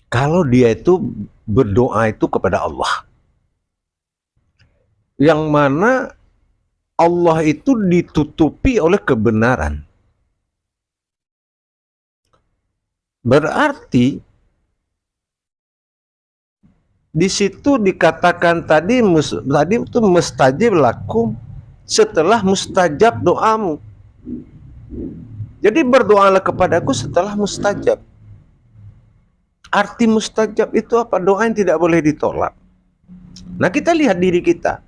Kalau dia itu berdoa itu kepada Allah, yang mana Allah itu ditutupi oleh kebenaran. Berarti di situ dikatakan tadi itu mustajib lakum, setelah mustajab doamu. Jadi berdoalah kepadaku setelah mustajab. Arti mustajab itu apa? Doa yang tidak boleh ditolak. Nah, kita lihat diri kita.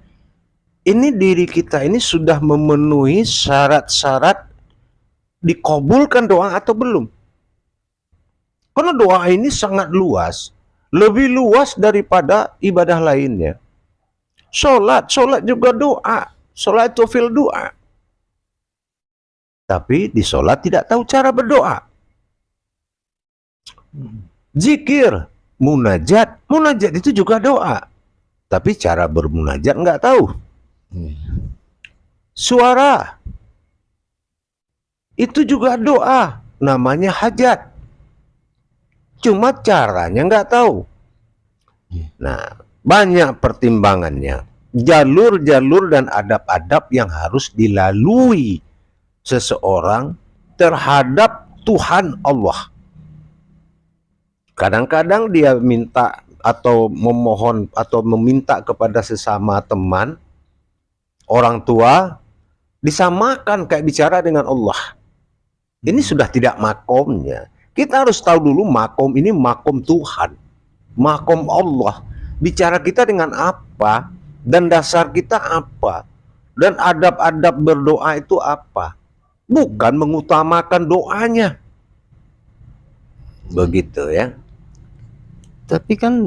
Ini diri kita ini sudah memenuhi syarat-syarat dikabulkan doa atau belum? Karena doa ini sangat luas, lebih luas daripada ibadah lainnya. Sholat juga doa. Sholat itu fil doa. Tapi di sholat tidak tahu cara berdoa. Zikir, munajat itu juga doa. Tapi cara bermunajat nggak tahu. Suara, itu juga doa. Namanya hajat. Cuma caranya nggak tahu. Nah, banyak pertimbangannya. Jalur-jalur dan adab-adab yang harus dilalui seseorang terhadap Tuhan Allah. Kadang-kadang dia minta atau memohon atau meminta kepada sesama teman, orang tua, disamakan kayak bicara dengan Allah. Ini sudah tidak makomnya. Kita harus tahu dulu makom ini makom Tuhan, makom Allah. Bicara kita dengan apa, dan dasar kita apa, dan adab-adab berdoa itu apa. Bukan mengutamakan doanya. Begitu ya. Tapi kan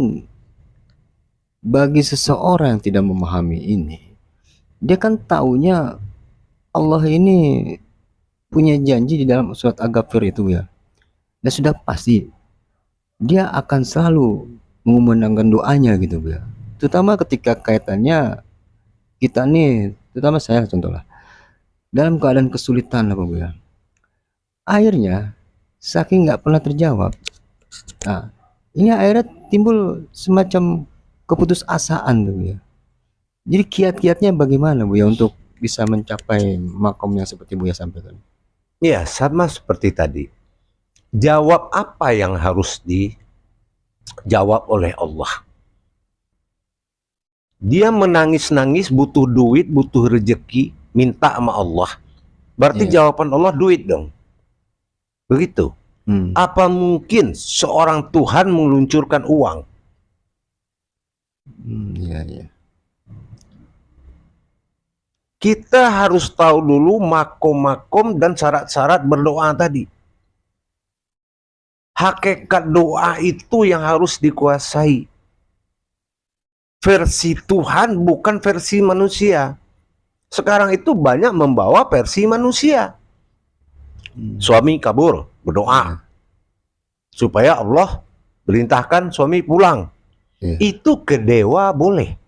bagi seseorang yang tidak memahami ini, dia kan taunya Allah ini punya janji di dalam surat Al-Ghafir itu ya. Dan sudah pasti dia akan selalu mengumandangkan doanya gitu ya. Terutama ketika kaitannya kita nih, terutama saya contohnya, dalam keadaan kesulitan apa ya. Akhirnya saking nggak pernah terjawab. Nah, ini akhirnya timbul semacam keputusasaan tuh ya. Jadi kiat-kiatnya bagaimana Bu ya untuk bisa mencapai makom yang seperti Bu ya sampaikan? Ya, sama seperti tadi. Jawab apa yang harus dijawab oleh Allah. Dia menangis-nangis, butuh duit, butuh rezeki, minta sama Allah. Berarti jawaban Allah duit dong. Begitu. Apa mungkin seorang Tuhan meluncurkan uang? Kita harus tahu dulu makom-makom dan syarat-syarat berdoa tadi. Hakikat doa itu yang harus dikuasai. Versi Tuhan bukan versi manusia. Sekarang itu banyak membawa versi manusia. Suami kabur, berdoa supaya Allah perintahkan suami pulang. Itu ke dewa boleh.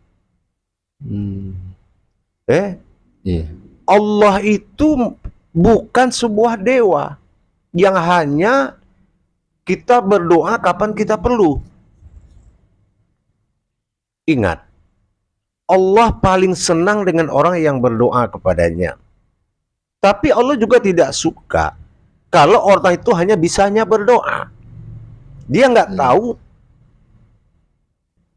Allah itu bukan sebuah dewa yang hanya kita berdoa kapan kita perlu. Ingat, Allah paling senang dengan orang yang berdoa kepadanya. Tapi Allah juga tidak suka kalau orang itu hanya bisanya berdoa. Dia nggak tahu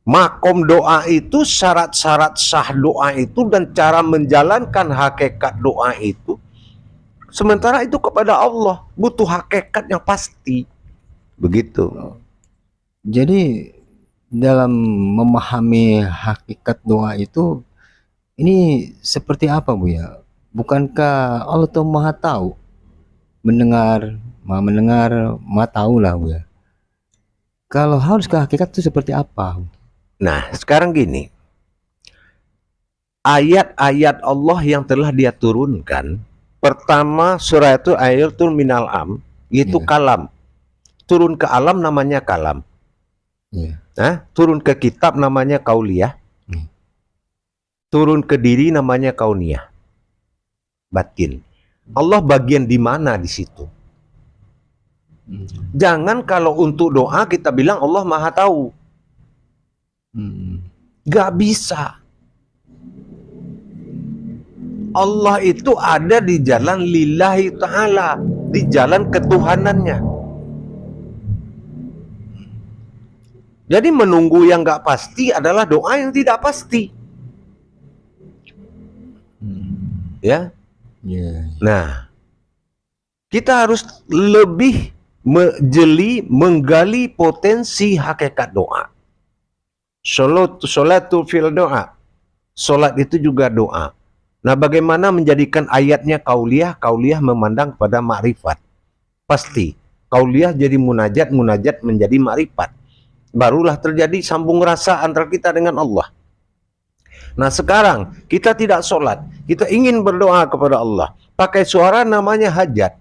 makom doa itu, syarat-syarat sah doa itu, dan cara menjalankan hakikat doa itu. Sementara itu kepada Allah butuh hakikat yang pasti. Begitu. Jadi dalam memahami hakikat doa itu, ini seperti apa Bu ya? Bukankah Allah tuh maha tahu, mendengar, maha tahu lah Bu ya. Kalau harus ke hakikat itu seperti apa? Nah, sekarang gini. Ayat-ayat Allah yang telah dia turunkan, pertama surah itu ayatul minal am, yaitu kalam. Turun ke alam namanya kalam. Nah, turun ke kitab namanya kauliyah. Turun ke diri namanya kauniyah. Batin. Allah bagian di mana di situ? Hmm. Jangan kalau untuk doa kita bilang Allah Maha Tahu. Gak bisa. Allah itu ada di jalan lillahi ta'ala, di jalan ketuhanannya. Jadi menunggu yang gak pasti adalah doa yang tidak pasti. Ya. Nah, kita harus lebih menggali potensi hakikat doa. Sholatul fil doa. Sholat itu juga doa. Nah, bagaimana menjadikan ayatnya kauliyah? Kauliyah memandang pada makrifat. Pasti. Kauliyah jadi munajat, munajat menjadi makrifat. Barulah terjadi sambung rasa antara kita dengan Allah. Nah, sekarang kita tidak sholat. Kita ingin berdoa kepada Allah. Pakai suara namanya hajat.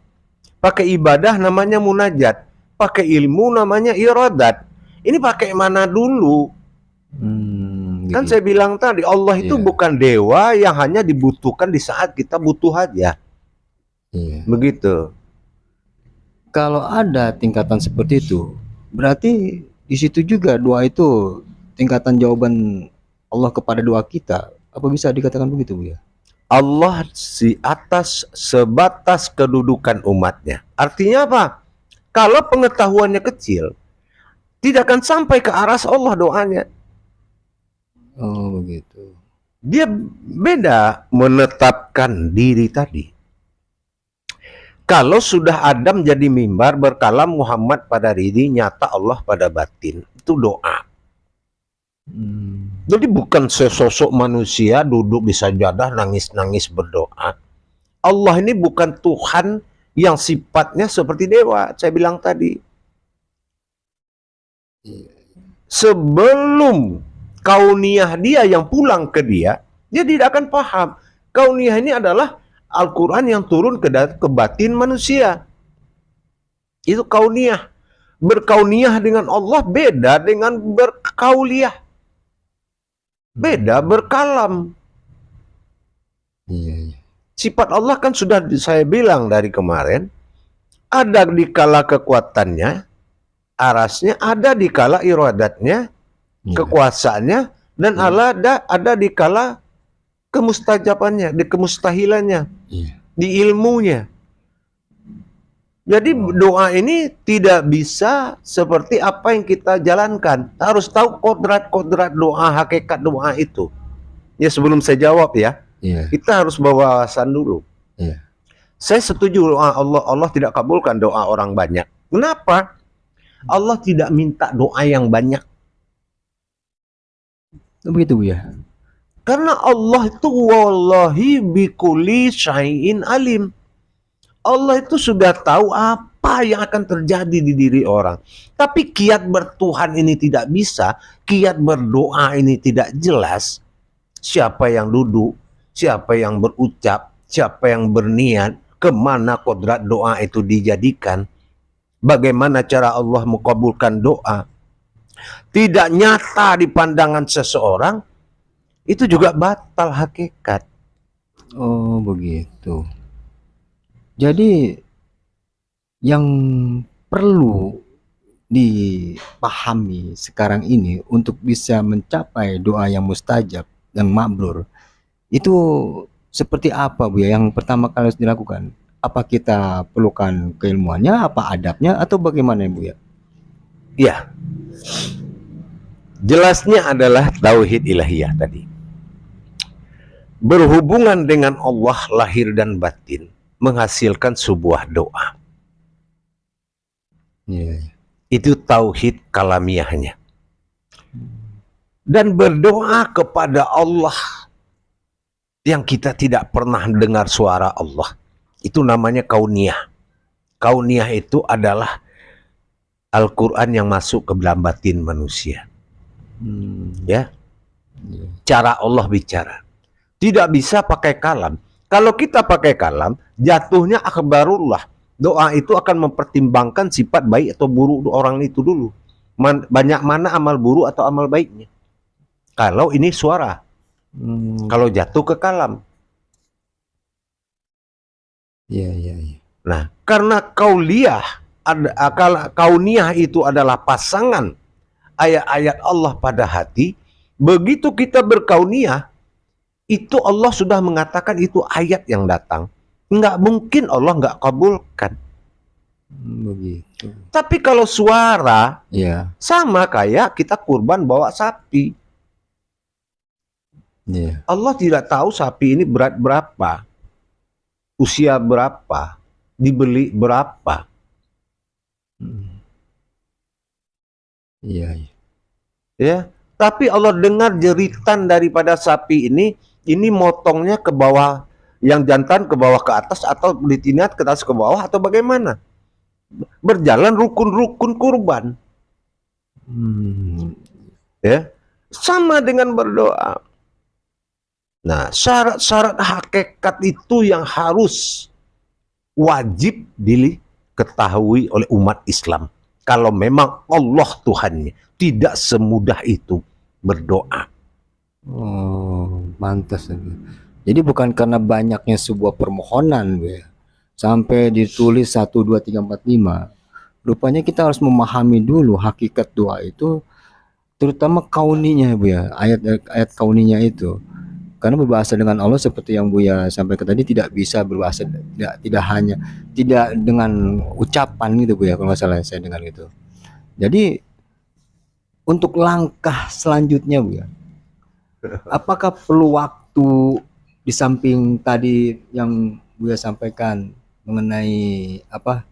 Pakai ibadah namanya munajat. Pakai ilmu namanya iradat. Ini pakai mana dulu? Kan saya bilang tadi, Allah itu bukan dewa yang hanya dibutuhkan di saat kita butuh aja. Begitu. Kalau ada tingkatan seperti itu, berarti di situ juga doa itu tingkatan jawaban Allah kepada doa kita. Apa bisa dikatakan begitu, Bu ya? Allah di atas sebatas kedudukan umatnya. Artinya apa? Kalau pengetahuannya kecil, tidak akan sampai ke aras Allah doanya. Oh, begitu. Dia beda menetapkan diri tadi. Kalau sudah Adam jadi mimbar, berkalam Muhammad pada diri, nyata Allah pada batin. Itu doa. Jadi bukan sesosok manusia duduk di sajadah nangis-nangis berdoa. Allah ini bukan Tuhan yang sifatnya seperti dewa. Saya bilang tadi. Sebelum kauniyah dia yang pulang ke dia tidak akan paham. Kauniyah ini adalah Al-Quran yang turun ke batin manusia. Itu kauniyah. Berkauniyah dengan Allah beda dengan berkauliyah. Beda berkalam. Sifat Allah kan sudah saya bilang dari kemarin. Ada di kala kekuatannya, arasnya, ada di kala iradatnya, kekuasaannya, dan ada di kala kemustajabannya, di kemustahilannya, di ilmunya. Jadi doa ini tidak bisa seperti apa yang kita jalankan. Harus tahu kodrat-kodrat doa, hakikat doa itu. Ya, sebelum saya jawab ya, kita harus bawa wawasan dulu. Saya setuju doa Allah tidak kabulkan doa orang banyak. Kenapa? Allah tidak minta doa yang banyak. Begitu ya. Karena Allah itu wallahi bikulli syai'in alim. Allah itu sudah tahu apa yang akan terjadi di diri orang. Tapi kiat bertuhan ini tidak bisa, kiat berdoa ini tidak jelas. Siapa yang duduk, siapa yang berucap, siapa yang berniat, kemana kodrat doa itu dijadikan, bagaimana cara Allah mengabulkan doa, tidak nyata di pandangan seseorang, itu juga batal hakikat. Oh, begitu. Jadi yang perlu dipahami sekarang ini untuk bisa mencapai doa yang mustajab dan makbul itu seperti apa, Bu ya? Yang pertama kali harus dilakukan. Apa kita perlukan keilmuannya, apa adabnya, atau bagaimana, Bu ya? Ya, jelasnya adalah tauhid ilahiyah tadi. Berhubungan dengan Allah lahir dan batin menghasilkan sebuah doa. Itu tauhid kalamiahnya. Dan berdoa kepada Allah yang kita tidak pernah dengar suara Allah, itu namanya kauniyah. Kauniyah itu adalah Al-Quran yang masuk ke dalam batin manusia. Ya, cara Allah bicara. Tidak bisa pakai kalam. Kalau kita pakai kalam, jatuhnya akhbarullah. Doa itu akan mempertimbangkan sifat baik atau buruk orang itu dulu. Banyak mana amal buruk atau amal baiknya. Kalau ini suara. Kalau jatuh ke kalam. Nah, karena kauliyah kauniyah itu adalah pasangan ayat-ayat Allah pada hati, begitu kita berkauniyah, itu Allah sudah mengatakan itu ayat yang datang. Nggak mungkin Allah nggak kabulkan. Begitu. Tapi kalau suara, Ya, sama kayak kita kurban bawa sapi. ya. Allah tidak tahu sapi ini berat berapa, usia berapa, dibeli berapa. Iya, iya. Ya, tapi Allah dengar jeritan daripada sapi ini motongnya ke bawah, yang jantan ke bawah ke atas, atau betina ke atas ke bawah, atau bagaimana? Berjalan rukun-rukun kurban. Ya, sama dengan berdoa. Nah, syarat-syarat hakikat itu yang harus wajib diketahui oleh umat Islam. Kalau memang Allah Tuhannya, tidak semudah itu berdoa. Oh, pantas. Jadi bukan karena banyaknya sebuah permohonan, Bu, ya, sampai ditulis 1, 2, 3, 4, 5. Rupanya kita harus memahami dulu hakikat doa itu, terutama kauninya, Bu, ya, ayat-ayat kauninya itu. Karena berbahasa dengan Allah seperti yang Buya sampaikan tadi, tidak bisa berbahasa, tidak hanya tidak dengan ucapan gitu, Bu, ya, kalau nggak salah saya dengar gitu. Jadi untuk langkah selanjutnya, Bu, ya, apakah perlu waktu di samping tadi yang Buya sampaikan mengenai apa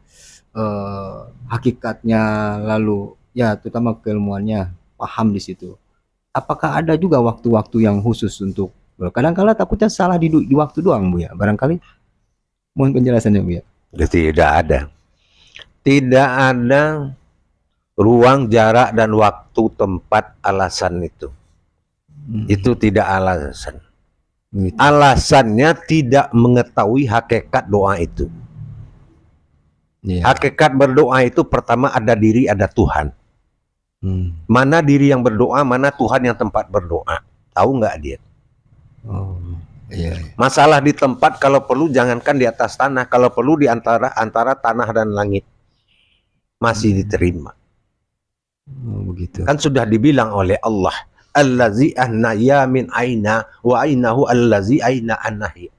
hakikatnya, lalu ya terutama keilmuannya, paham di situ. Apakah ada juga waktu-waktu yang khusus untuk, kadang-kala takutnya salah di waktu doang, Bu, ya, barangkali mohon penjelasannya, Bu, ya. Tidak ada. Tidak ada ruang, jarak, dan waktu, tempat, alasan itu. Itu tidak alasan. Gitu. Alasannya tidak mengetahui hakikat doa itu. Iya. Hakikat berdoa itu pertama ada diri, ada Tuhan. Mana diri yang berdoa, mana Tuhan yang tempat berdoa. Tahu nggak dia? Oh, iya, iya. Masalah di tempat, kalau perlu jangankan di atas tanah, kalau perlu di antara tanah dan langit masih diterima. Oh, begitu. Kan sudah dibilang oleh Allah, allazi ahnaya min aina wa ainahu allazi aina anahi.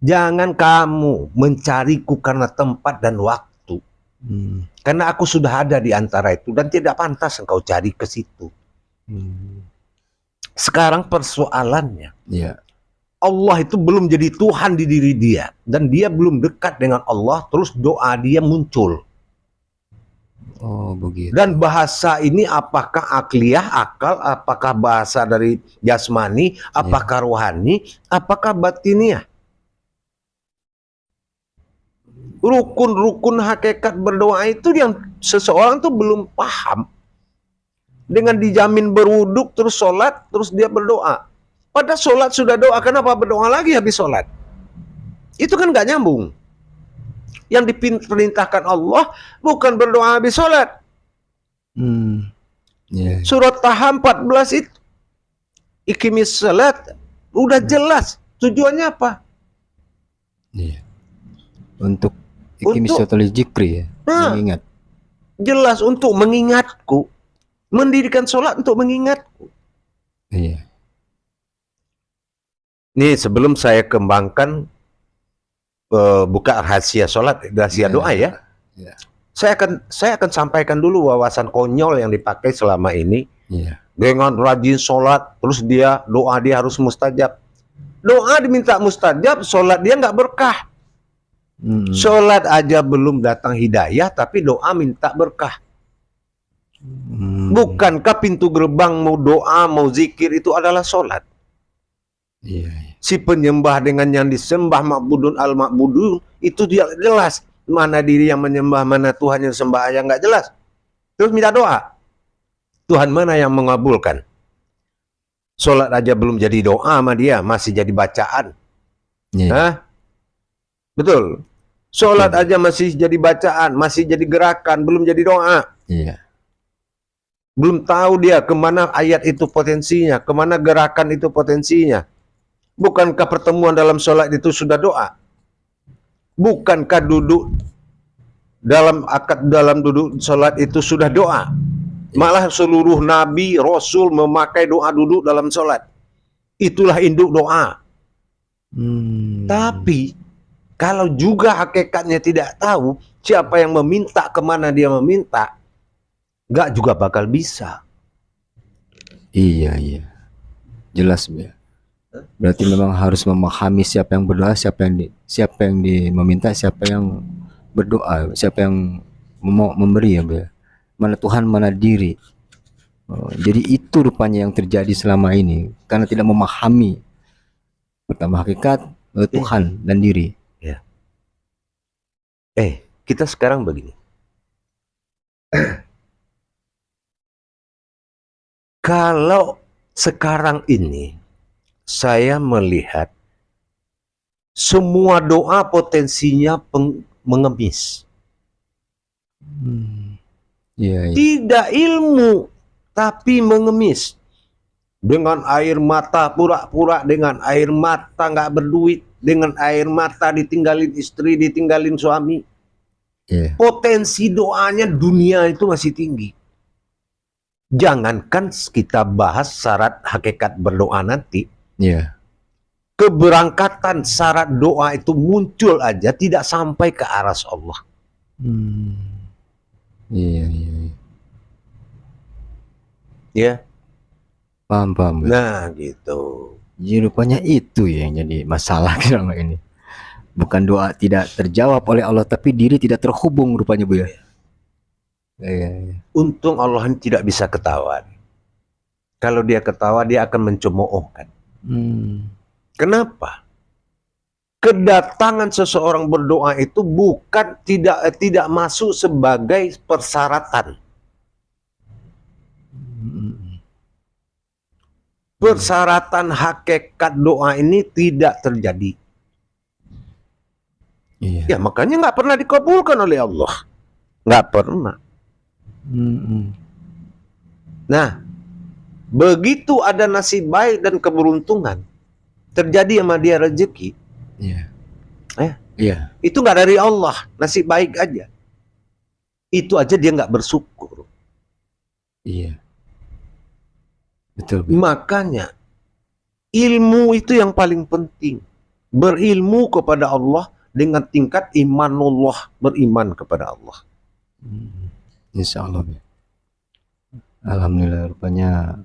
Jangan kamu mencariku karena tempat dan waktu. Karena aku sudah ada di antara itu dan tidak pantas engkau cari ke situ. Sekarang persoalannya, Iya. Allah itu belum jadi Tuhan di diri dia, dan dia belum dekat dengan Allah, terus doa dia muncul. Oh, begitu. Dan bahasa ini apakah akliyah, akal, apakah bahasa dari jasmani, apakah rohani, apakah batiniah? Rukun-rukun hakikat berdoa itu yang seseorang tuh belum paham. Dengan dijamin berwuduk, terus sholat, terus dia berdoa. Pada sholat sudah doa, kenapa berdoa lagi habis sholat? Itu kan gak nyambung. Yang diperintahkan Allah bukan berdoa habis sholat. Yeah. Surat Taha 14 itu, iqimis salat, udah jelas tujuannya apa? Yeah. Untuk iqimis salatal zikri, ya, mengingat. Jelas untuk mengingatku. Mendirikan sholat untuk mengingatku. Iya. Nih sebelum saya kembangkan buka rahasia sholat, rahasia doa ya. Yeah. Saya akan sampaikan dulu wawasan konyol yang dipakai selama ini. Yeah. Dengan rajin sholat, terus doa dia harus mustajab. Doa diminta mustajab, sholat dia nggak berkah. Sholat aja belum datang hidayah, tapi doa minta berkah. Bukankah pintu gerbang mau doa, mau zikir itu adalah sholat? Yeah. Si penyembah dengan yang disembah, ma'budun al-ma'budun, itu dia jelas. Mana diri yang menyembah, mana Tuhan yang sembah, yang nggak jelas. Terus minta doa. Tuhan mana yang mengabulkan? Sholat aja belum jadi doa sama dia, masih jadi bacaan. Yeah. Hah? Betul. Sholat aja masih jadi bacaan, masih jadi gerakan, belum jadi doa. Yeah. Belum tahu dia kemana ayat itu potensinya, kemana gerakan itu potensinya. Bukankah pertemuan dalam sholat itu sudah doa? Bukankah duduk dalam akad dalam duduk sholat itu sudah doa. Malah seluruh nabi, rasul memakai doa duduk dalam sholat. Itulah induk doa. Tapi kalau juga hakikatnya tidak tahu siapa yang meminta, kemana dia meminta, nggak juga bakal bisa. Iya, iya. Jelas, Bu ya. Berarti memang harus memahami siapa yang berdoa, siapa yang meminta, siapa yang berdoa, siapa yang mau memberi ya, Bu ya. Mana Tuhan, mana diri. Jadi itu rupanya yang terjadi selama ini karena tidak memahami pertama hakikat Tuhan dan diri. Ya. Kita sekarang begini. Kalau sekarang ini saya melihat semua doa potensinya mengemis. Iya, iya. Tidak ilmu, tapi mengemis. Dengan air mata, pura-pura dengan air mata nggak berduit, dengan air mata ditinggalin istri, ditinggalin suami. Iya. Potensi doanya dunia itu masih tinggi. Jangankan kita bahas syarat hakikat berdoa nanti. Iya. Keberangkatan syarat doa itu muncul aja tidak sampai ke aras Allah. Iya, iya, iya. Ya. Paham, paham. Nah, gitu. Jadi rupanya itu yang jadi masalah selama ini. Bukan doa tidak terjawab oleh Allah, tapi diri tidak terhubung rupanya, Bu ya. Iya, iya. Untung Allah tidak bisa ketahuan. Kalau dia ketawa, dia akan mencemoohkan. Kenapa? Kedatangan seseorang berdoa itu bukan tidak masuk sebagai persyaratan. Persyaratan hakikat doa ini tidak terjadi. Iya. Ya makanya nggak pernah dikabulkan oleh Allah. Nggak pernah. Nah, begitu ada nasib baik dan keberuntungan terjadi sama dia rezeki. Iya. Iya. Itu nggak dari Allah, nasib baik aja. Itu aja dia nggak bersyukur. Iya. Betul, Bu. Makanya ilmu itu yang paling penting. Berilmu kepada Allah dengan tingkat imanullah, beriman kepada Allah. Insya Allah. Alhamdulillah, rupanya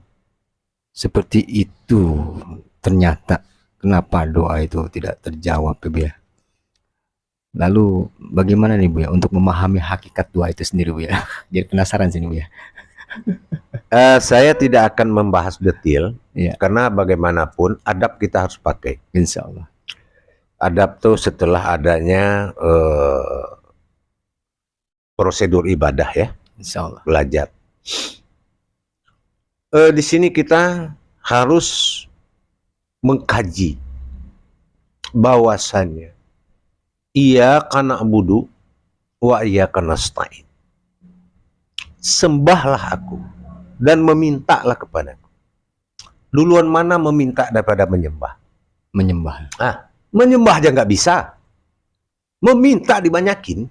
seperti itu ternyata kenapa doa itu tidak terjawab, Bu ya. Lalu bagaimana nih, Bu ya, untuk memahami hakikat doa itu sendiri, Bu ya? Jadi penasaran sini, Bu ya. Saya tidak akan membahas detail, Iya. karena bagaimanapun adab kita harus pakai. Insya Allah. Adab tuh setelah adanya prosedur ibadah ya, Insya Allah. belajar. Di sini kita harus mengkaji bahwasannya iyyaka na'budu wa iyyaka nasta'in. Sembahlah aku dan memintalah kepadaku. Duluan mana meminta daripada menyembah? Menyembah. Menyembah aja nggak bisa. Meminta dibanyakin.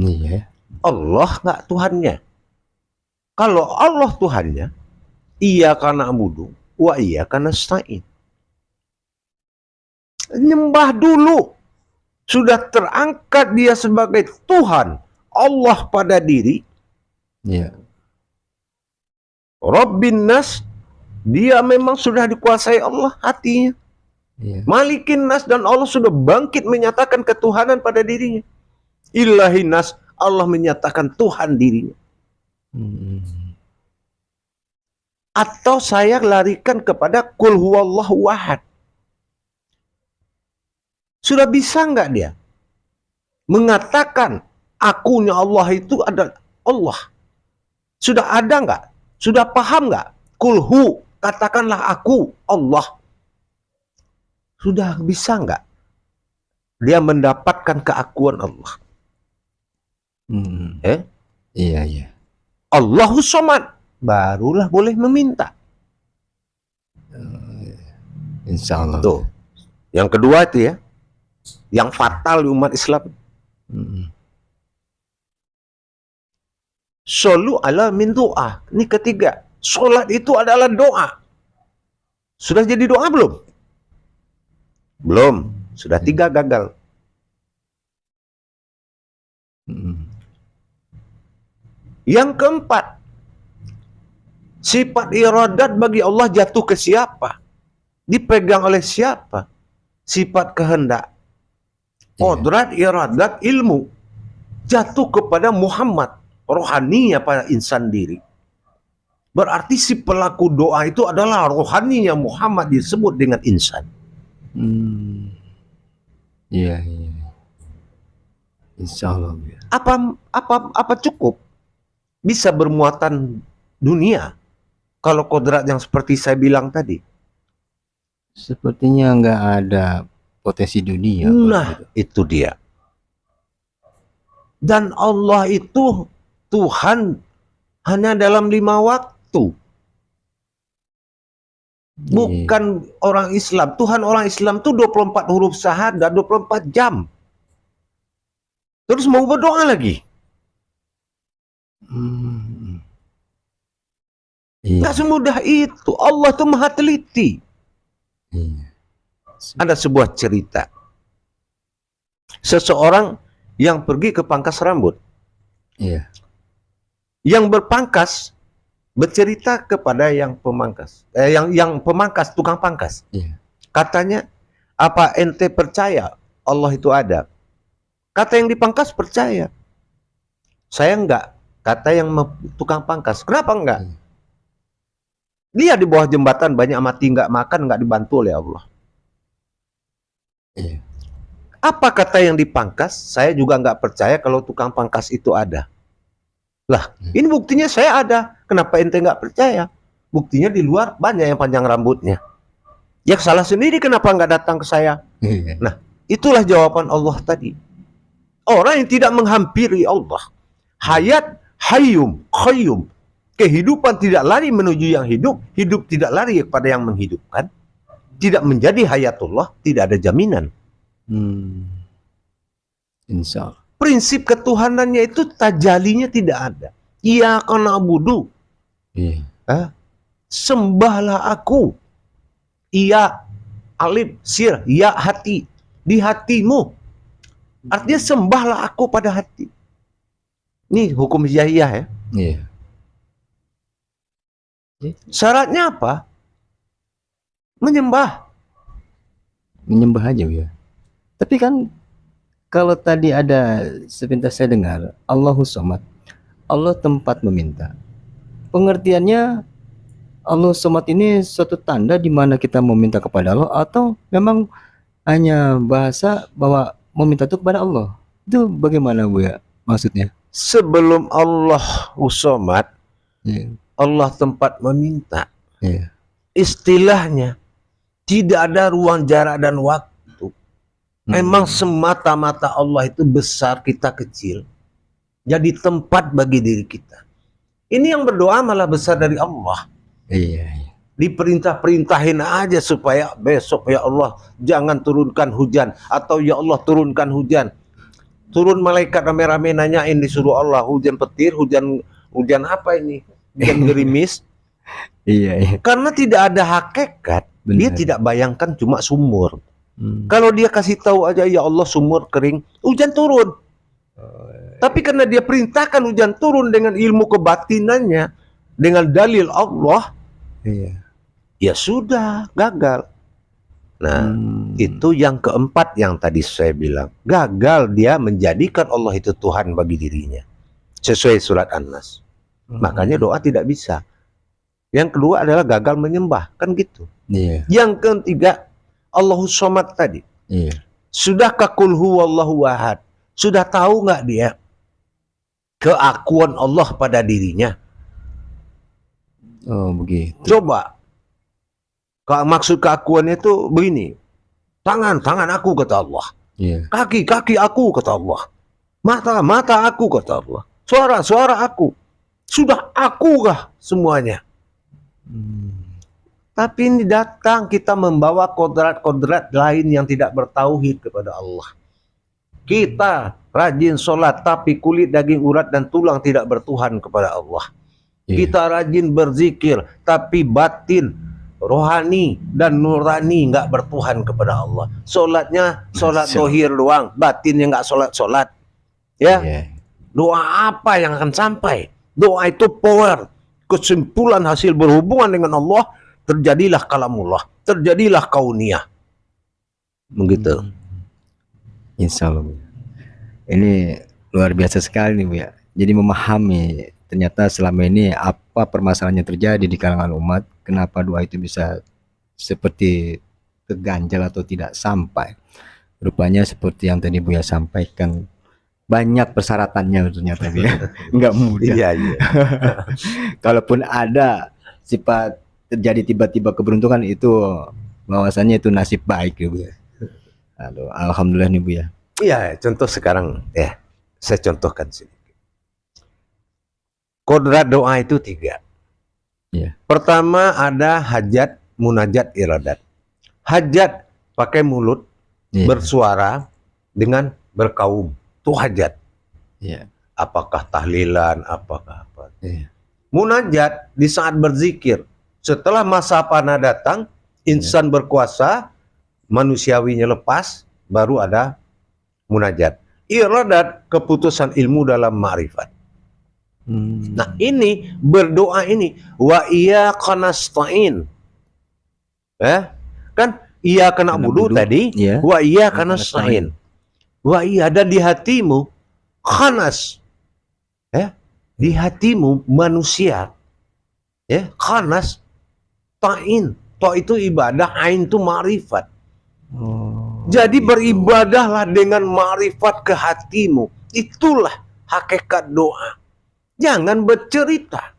Iya. Allah nggak Tuhannya. Kalau Allah Tuhannya, iyyaka na'budu wa iyyaka nasta'in. Nyembah dulu. Sudah terangkat dia sebagai Tuhan, Allah pada diri. Iya. Rabbin nas, dia memang sudah dikuasai Allah hatinya. Iya. Malikin nas, dan Allah sudah bangkit menyatakan ketuhanan pada dirinya. Ilahin nas, Allah menyatakan Tuhan dirinya. Atau saya larikan kepada kul huwallahu ahad. Sudah bisa nggak dia mengatakan akunya Allah itu ada Allah? Sudah ada nggak? Sudah paham nggak? Kulhu, katakanlah aku Allah. Sudah bisa nggak dia mendapatkan keakuan Allah? Iya, iya. Allahus somad, barulah boleh meminta. Insya Allah. Tuh. Yang kedua itu ya, yang fatal di umat Islam. Solu ala min doa. Ini ketiga. Sholat itu adalah doa. Sudah jadi doa belum? Belum. Sudah 3 gagal. Yang keempat, sifat iradat bagi Allah jatuh ke siapa? Dipegang oleh siapa? Sifat kehendak, kodrat, iradat, ilmu jatuh kepada Muhammad, rohaninya pada insan diri. Berarti si pelaku doa itu adalah rohaninya Muhammad, disebut dengan insan. Iya. Insya Allah. Ya. Apa cukup bisa bermuatan dunia kalau kodrat yang seperti saya bilang tadi? Sepertinya nggak ada potensi dunia. Nah, itu dia. Dan Allah itu Tuhan hanya dalam 5 waktu. Bukan orang Islam. Tuhan orang Islam itu 24 huruf syahadat, 24 jam. Terus mau berdoa lagi. Nggak semudah itu. Allah itu maha teliti. Ada sebuah cerita. Seseorang yang pergi ke pangkas rambut. Yang berpangkas bercerita kepada yang pemangkas. Yang pemangkas, tukang pangkas. Katanya, apa ente percaya Allah itu ada? Kata yang dipangkas percaya. Saya enggak. Kata yang tukang pangkas. Kenapa enggak? Dia di bawah jembatan banyak mati enggak makan, enggak dibantu oleh Allah. Apa kata yang dipangkas? Saya juga enggak percaya kalau tukang pangkas itu ada. Lah, ini buktinya saya ada. Kenapa ente enggak percaya? Buktinya di luar banyak yang panjang rambutnya. Ya salah sendiri kenapa enggak datang ke saya? Nah, itulah jawaban Allah tadi. Orang yang tidak menghampiri Allah. Hayat, hayyum, qayyum. Kehidupan tidak lari menuju yang hidup. Hidup tidak lari kepada yang menghidupkan. Tidak menjadi hayatullah. Tidak ada jaminan. Insya Allah. Prinsip ketuhanannya itu tajalinya tidak ada. Iyyaka na'budu. Sembahlah aku. Iya, alif, sir, ya hati. Di hatimu. Artinya sembahlah aku pada hati. Ini hukum hijaiyah ya. Syaratnya apa? Menyembah. Menyembah aja ya. Tapi kan kalau tadi ada sepintas saya dengar Allahus Somad, Allah tempat meminta. Pengertiannya Allahus Somad ini suatu tanda di mana kita meminta kepada Allah, atau memang hanya bahasa bahwa meminta itu kepada Allah? Itu bagaimana Bu ya maksudnya? Sebelum Allahus Somad, Allah tempat meminta. Istilahnya tidak ada ruang, jarak dan waktu. Memang semata-mata Allah itu besar, kita kecil. Jadi tempat bagi diri kita. Ini yang berdoa malah besar dari Allah. Diperintah-perintahin aja supaya besok ya Allah jangan turunkan hujan, atau ya Allah turunkan hujan. Turun malaikat rame-rame nanyain, disuruh Allah hujan petir, hujan apa ini? Hujan gerimis. Karena tidak ada hakikat. Dia tidak bayangkan cuma sumur. Kalau dia kasih tahu aja ya Allah sumur kering, hujan turun. Tapi karena dia perintahkan hujan turun dengan ilmu kebatinannya, dengan dalil Allah, ya sudah gagal. Nah, itu yang keempat yang tadi saya bilang. Gagal dia menjadikan Allah itu Tuhan bagi dirinya. Sesuai surat An-Nas. Makanya doa tidak bisa. Yang kedua adalah gagal menyembah. Kan gitu. Yang ketiga, Allahus Somad tadi. Sudahkah kul huwallahu ahad? Sudah tahu nggak dia keakuan Allah pada dirinya? Oh begitu. Coba. Maksud keakuannya itu begini. Tangan aku kata Allah. Kaki aku kata Allah. Mata aku kata Allah. Suara aku. Sudah akukah semuanya? Tapi ini datang kita membawa kodrat-kodrat lain yang tidak bertauhid kepada Allah. Kita rajin sholat tapi kulit, daging, urat, dan tulang tidak bertuhan kepada Allah. Kita rajin berzikir tapi batin, rohani, dan nurani nggak bertuhan kepada Allah. Sholatnya sholat dohir doang, batinnya nggak sholat. Ya, doa apa yang akan sampai? Doa itu power. Kesimpulan hasil berhubungan dengan Allah, terjadilah kalamullah, terjadilah kauniyah. Begitu. Insya Allah. Ini luar biasa sekali nih Bu ya. Jadi memahami ternyata selama ini apa permasalahannya terjadi di kalangan umat, kenapa doa itu bisa seperti terganjal atau tidak sampai. Rupanya seperti yang tadi Buya sampaikan, banyak persyaratannya ternyata ya. Nggak mudah. Iya. Kalaupun ada sifat terjadi tiba-tiba keberuntungan, itu bahwasannya itu nasib baik ya Bu ya. Aduh, alhamdulillah nih Bu ya. Iya, contoh sekarang ya, saya contohkan sini. Kodrat doa itu 3. Iya. Pertama ada hajat, munajat, iradat. Hajat pakai mulut, bersuara dengan berkaum. Itu hajat. Iya. Apakah tahlilan, apakah apa. Iya. Munajat di saat berzikir. Setelah masa panah datang, insan berkuasa, manusiawinya lepas, baru ada munajat. Iradat, keputusan ilmu dalam ma'rifat. Nah ini berdoa ini wa iyyaka nasta'in. Kan iyyaka na'budu tadi, wa iyyaka nasta'in. Wa iya, dan di hatimu khanas. Di hatimu manusia. Khanas ta'in. Ta itu ibadah, ain itu ma'rifat. Jadi beribadahlah dengan ma'rifat ke hatimu. Itulah hakikat doa. Jangan bercerita.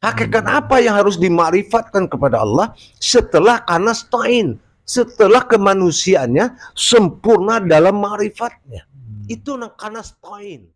Hakikat apa yang harus dima'rifatkan kepada Allah setelah kanastain, setelah kemanusiaannya sempurna dalam ma'rifatnya. Itu kanastain.